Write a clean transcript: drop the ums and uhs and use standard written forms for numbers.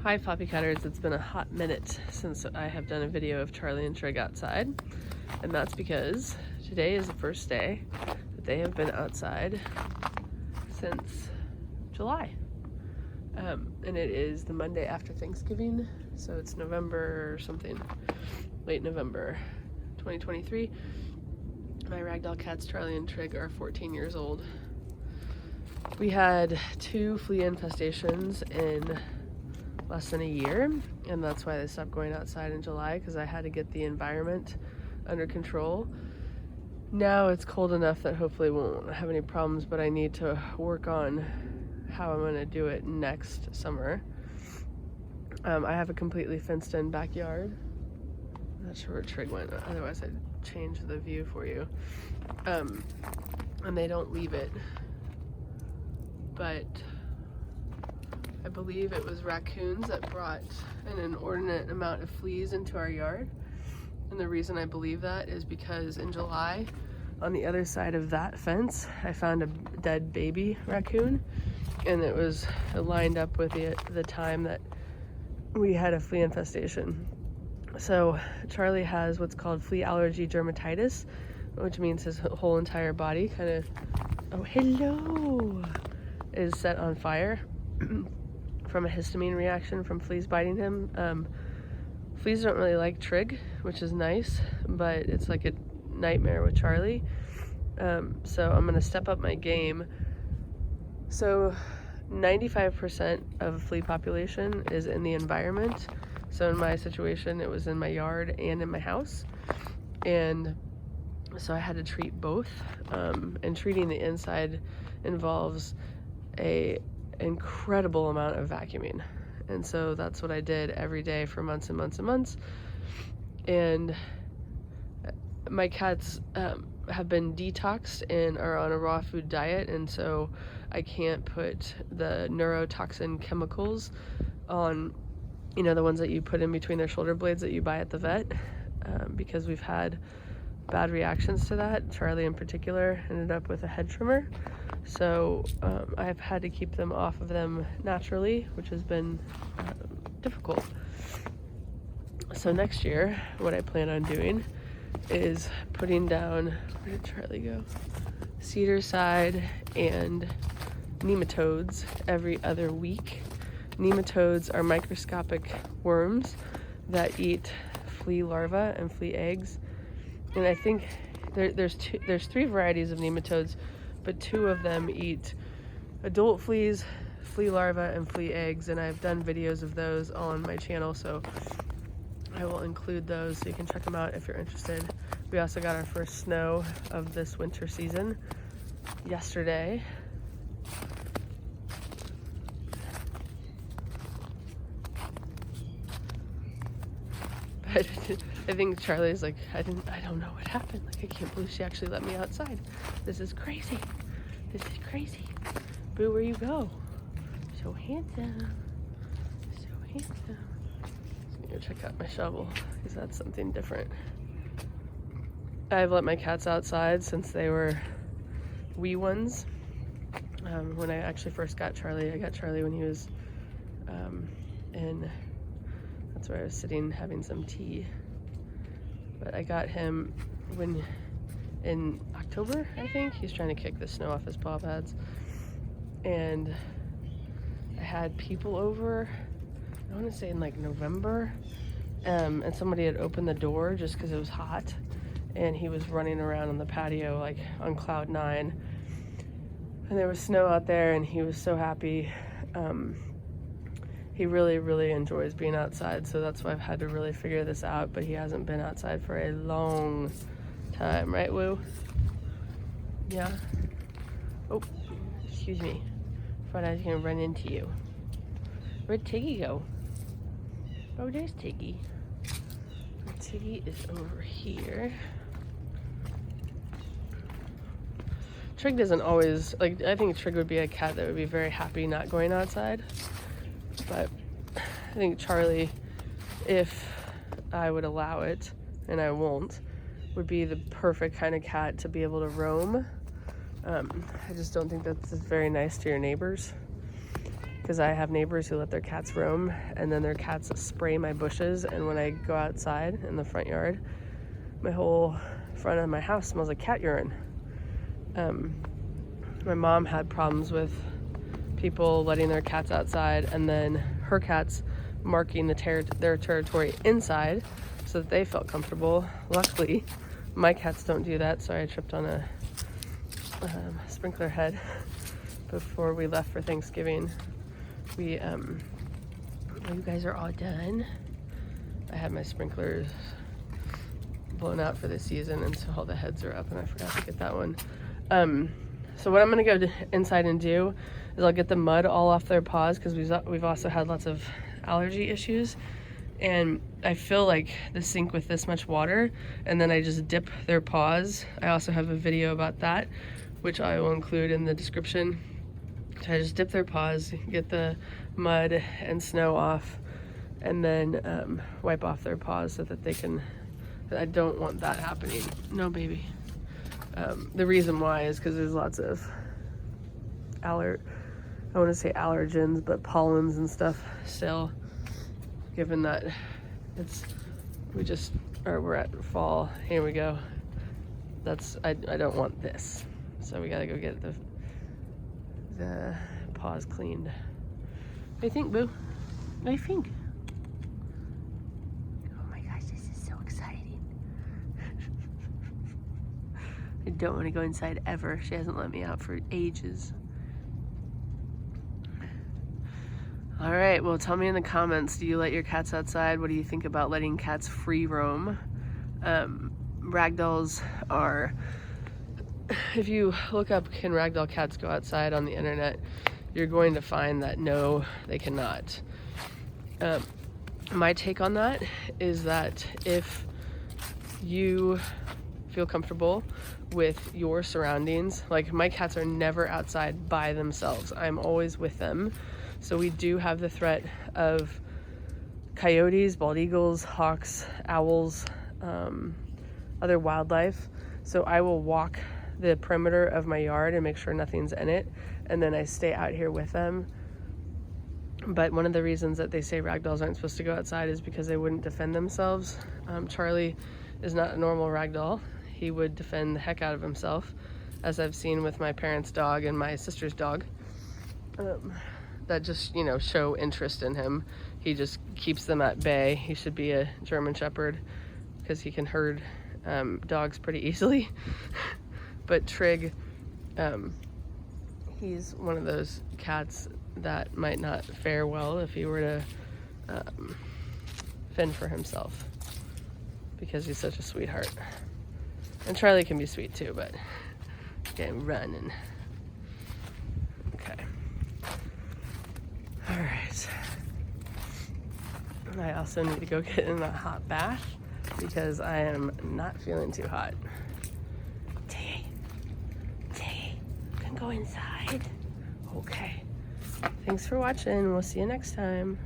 Hi Floppycatters, it's been a hot minute since I have done a video of Charlie and Trigg outside, and that's because today is the first day that they have been outside since July. And it is the Monday after Thanksgiving, so it's November or something, late November 2023. My Ragdoll cats, Charlie and Trigg, are 14 years old. We had 2 flea infestations in less than a year, and that's why they stopped going outside in July, because I had to get the environment under control. Now it's cold enough that hopefully won't have any problems, but I need to work on how I'm going to do it next summer. I have a completely fenced in backyard. I'm not sure where Trigg went, otherwise I'd change the view for you. And they don't leave it, but I believe it was raccoons that brought an inordinate amount of fleas into our yard. And the reason I believe that is because in July, on the other side of that fence, I found a dead baby raccoon, and it was lined up with the time that we had a flea infestation. So Charlie has what's called flea allergy dermatitis, which means his whole entire body kind of, oh hello, is set on fire from a histamine reaction from fleas biting him. Fleas don't really like Trigg, which is nice, but it's like a nightmare with Charlie. So I'm gonna step up my game. So 95% of flea population is in the environment. So in my situation, it was in my yard and in my house. And so I had to treat both. And treating the inside involves a incredible amount of vacuuming, and so that's what I did every day for months and months and months. And my cats have been detoxed and are on a raw food diet, and so I can't put the neurotoxin chemicals on, you know, the ones that you put in between their shoulder blades that you buy at the vet, because we've had bad reactions to that. Charlie in particular ended up with a head trimmer. So I've had to keep them off of them naturally, which has been difficult. So next year, what I plan on doing is putting down, where did Charlie go? Cedar side and nematodes every other week. Nematodes are microscopic worms that eat flea larvae and flea eggs. And I think there's 3 varieties of nematodes, but 2 of them eat adult fleas, flea larvae, and flea eggs, and I've done videos of those on my channel, so I will include those so you can check them out if you're interested. We also got our first snow of this winter season yesterday. But I think Charlie's like, I don't know what happened. Like, I can't believe she actually let me outside. This is crazy. This is crazy. Boo, where you go? So handsome. So handsome. I'm gonna check out my shovel, because that's something different. I've let my cats outside since they were wee ones. When I actually first got Charlie, I got Charlie when he was that's where I was sitting having some tea. But I got him in October, I think. He's trying to kick the snow off his paw pads. And I had people over, I want to say in like November, and somebody had opened the door just because it was hot, and he was running around on the patio like on cloud 9. And there was snow out there, and he was so happy. He really, really enjoys being outside, so that's why I've had to really figure this out, but he hasn't been outside for a long time, right, Woo? Yeah? Oh, excuse me. Thought I was gonna run into you. Where'd Tiggy go? Oh, there's Tiggy. Tiggy is over here. Trigg doesn't always, like, I think Trigg would be a cat that would be very happy not going outside. But I think Charlie, if I would allow it, and I won't, would be the perfect kind of cat to be able to roam. I just don't think that's very nice to your neighbors. because I have neighbors who let their cats roam, and then their cats spray my bushes, and when I go outside in the front yard, my whole front of my house smells like cat urine. My mom had problems with people letting their cats outside and then her cats marking their territory inside so that they felt comfortable. Luckily, my cats don't do that, so I tripped on a sprinkler head before we left for Thanksgiving. You guys are all done. I had my sprinklers blown out for this season, and so all the heads are up, and I forgot to get that one. So what I'm gonna go inside and do is I'll get the mud all off their paws, because we've also had lots of allergy issues, and I fill like the sink with this much water, and then I just dip their paws. I also have a video about that, which I will include in the description. So I just dip their paws, get the mud and snow off, and then wipe off their paws so that they can, I don't want that happening. No, baby. The reason why is because there's lots of I want to say allergens, but pollens and stuff still, given that we're at fall. Here we go. I don't want this. So we gotta go get the paws cleaned. What do you think, boo? What do you think? Oh my gosh, this is so exciting. I don't want to go inside ever. She hasn't let me out for ages. All right, well, tell me in the comments, do you let your cats outside? What do you think about letting cats free roam? Ragdolls are, if you look up can ragdoll cats go outside on the internet, you're going to find that no, they cannot. My take on that is that if you feel comfortable with your surroundings, like my cats are never outside by themselves. I'm always with them. So we do have the threat of coyotes, bald eagles, hawks, owls, other wildlife. So I will walk the perimeter of my yard and make sure nothing's in it, and then I stay out here with them. But one of the reasons that they say ragdolls aren't supposed to go outside is because they wouldn't defend themselves. Charlie is not a normal ragdoll. He would defend the heck out of himself, as I've seen with my parents' dog and my sister's dog. That just, show interest in him. He just keeps them at bay. He should be a German Shepherd because he can herd dogs pretty easily. But Trigg, he's one of those cats that might not fare well if he were to fend for himself, because he's such a sweetheart. And Charlie can be sweet too, but getting running. Okay. All right. I also need to go get in a hot bath because I am not feeling too hot. Tay, can go inside. Okay. Thanks for watching. We'll see you next time.